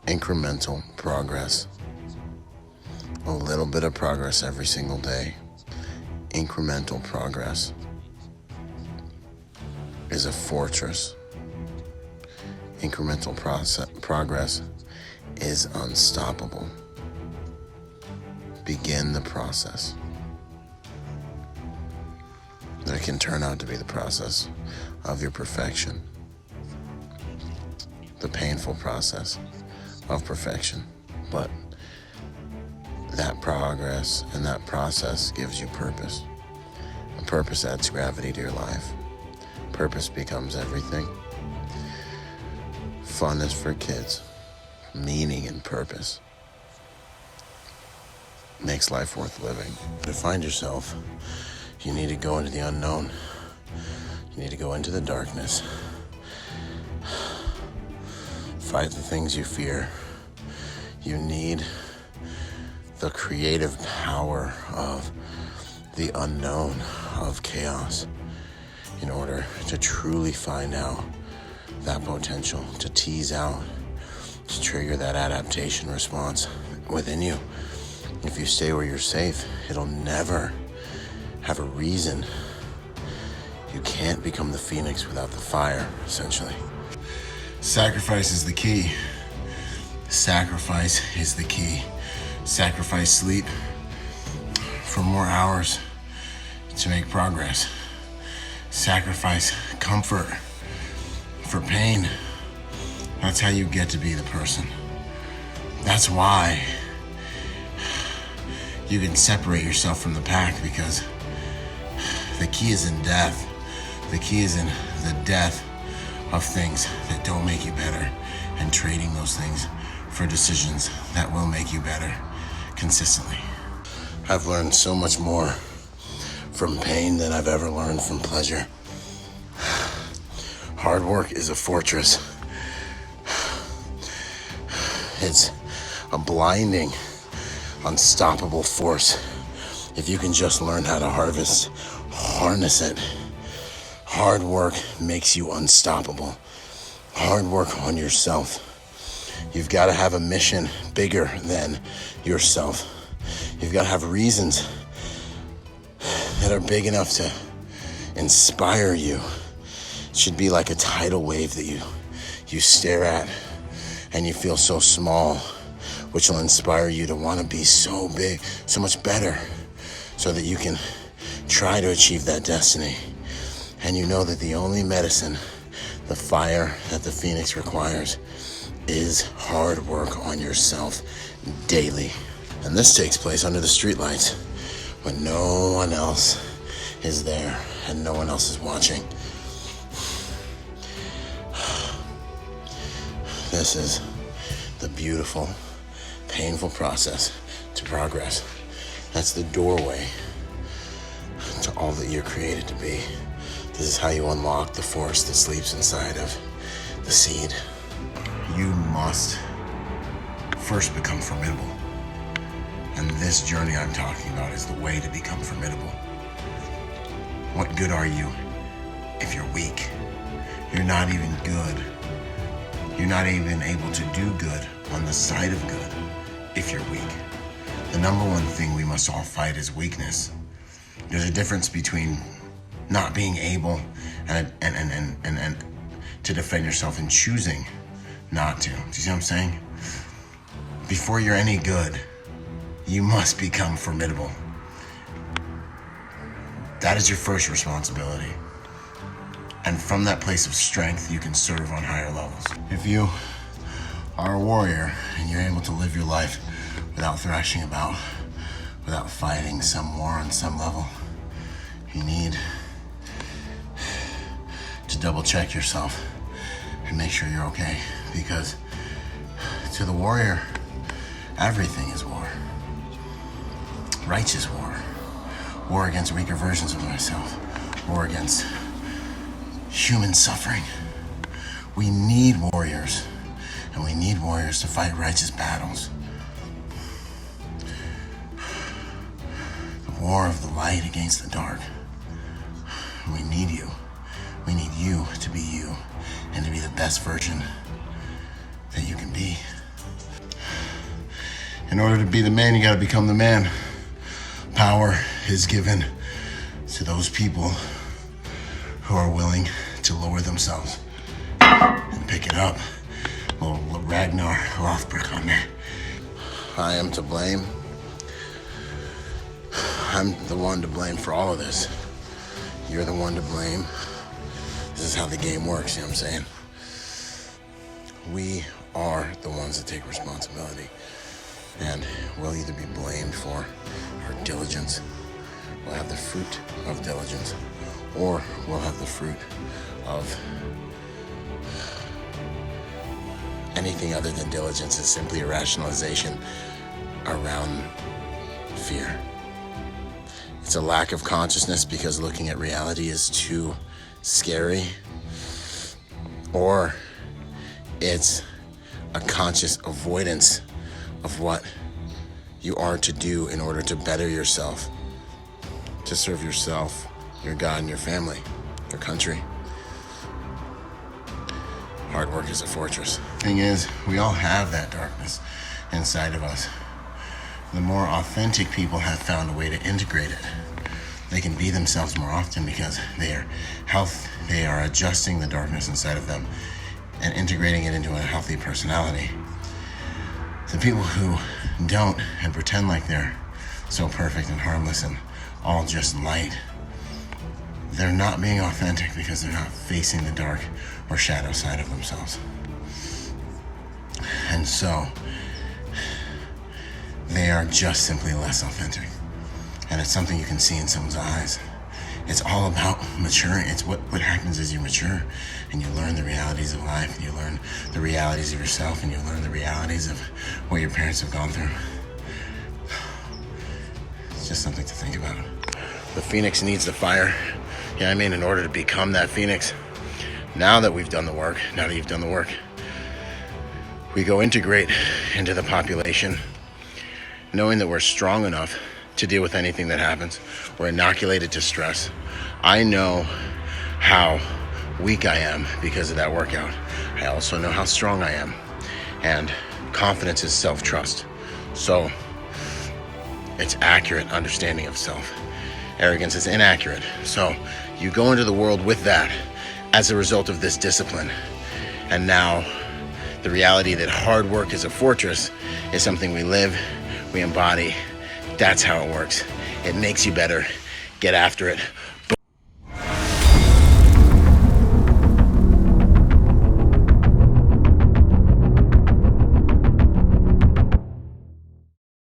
Incremental progress. A little bit of progress every single day. Incremental progress is a fortress. Incremental progress is unstoppable. Begin the process. That can turn out to be the process of your perfection. The painful process of perfection. But that progress and that process gives you purpose. And purpose adds gravity to your life. Purpose becomes everything. Fun is for kids. Meaning and purpose makes life worth living. To find yourself, you need to go into the unknown. You need to go into the darkness. Fight the things you fear. You need the creative power of the unknown, of chaos, in order to truly find out that potential, to tease out, to trigger that adaptation response within you. If you stay where you're safe, it'll never have a reason. You can't become the phoenix without the fire, essentially. Sacrifice is the key. Sacrifice is the key. Sacrifice sleep for more hours to make progress. Sacrifice comfort for pain. That's how you get to be the person. That's why you can separate yourself from the pack, because the key is in death. The key is in the death of things that don't make you better, and trading those things for decisions that will make you better consistently. I've learned so much more from pain than I've ever learned from pleasure. Hard work is a fortress. It's a blinding, unstoppable force. If you can just learn how to harness it. Hard work makes you unstoppable. Hard work on yourself. You've got to have a mission bigger than yourself. You've got to have reasons that are big enough to inspire you. It should be like a tidal wave that you stare at and you feel so small, which will inspire you to want to be so big, so much better, so that you can try to achieve that destiny. And you know that the only medicine, the fire that the phoenix requires, is hard work on yourself daily. And this takes place under the streetlights when no one else is there and no one else is watching. This is the beautiful, painful process to progress. That's the doorway to all that you're created to be. This is how you unlock the force that sleeps inside of the seed. You must first become formidable. And this journey I'm talking about is the way to become formidable. What good are you if you're weak? You're not even good. You're not even able to do good on the side of good if you're weak. The number one thing we must all fight is weakness. There's a difference between not being able and to defend yourself and choosing not to. Do you see what I'm saying? Before you're any good, you must become formidable. That is your first responsibility. And from that place of strength, you can serve on higher levels. If you are a warrior and you're able to live your life without thrashing about, without fighting some war on some level, you need to double check yourself and make sure you're okay. Because to the warrior, everything is war. Righteous war. War against weaker versions of myself. War against human suffering. We need warriors, and we need warriors to fight righteous battles. The war of the light against the dark. We need you. We need you to be you and to be the best version that you can be. In order to be the man, you gotta become the man. Power is given to those people who are willing to lower themselves and pick it up. A little Ragnar Lothbrok on there. I am to blame. I'm the one to blame for all of this. You're the one to blame. This is how the game works, you know what I'm saying? We are the ones that take responsibility. And we'll either be blamed for our diligence, we'll have the fruit of diligence, or we'll have the fruit of anything other than diligence is simply a rationalization around fear. It's a lack of consciousness because looking at reality is too scary, or it's a conscious avoidance of what you are to do in order to better yourself, to serve yourself, your God, and your family, your country. Hard work is a fortress. Thing is, we all have that darkness inside of us. The more authentic people have found a way to integrate it. They can be themselves more often because they are adjusting the darkness inside of them and integrating it into a healthy personality. The people who don't and pretend like they're so perfect and harmless and all just light, they're not being authentic because they're not facing the dark or shadow side of themselves. And so they are just simply less authentic. And it's something you can see in someone's eyes. It's all about maturing. It's what happens as you mature and you learn the realities of life, and you learn the realities of yourself, and you learn the realities of what your parents have gone through. It's just something to think about. The phoenix needs the fire. Yeah, I mean, in order to become that phoenix, now that you've done the work, we go integrate into the population, knowing that we're strong enough to deal with anything that happens. We're inoculated to stress. I know how weak I am because of that workout. I also know how strong I am. And confidence is self-trust. So it's accurate understanding of self. Arrogance is inaccurate. So you go into the world with that as a result of this discipline. And now the reality that hard work is a fortress is something we live, we embody. That's how it works. It makes you better. Get after it.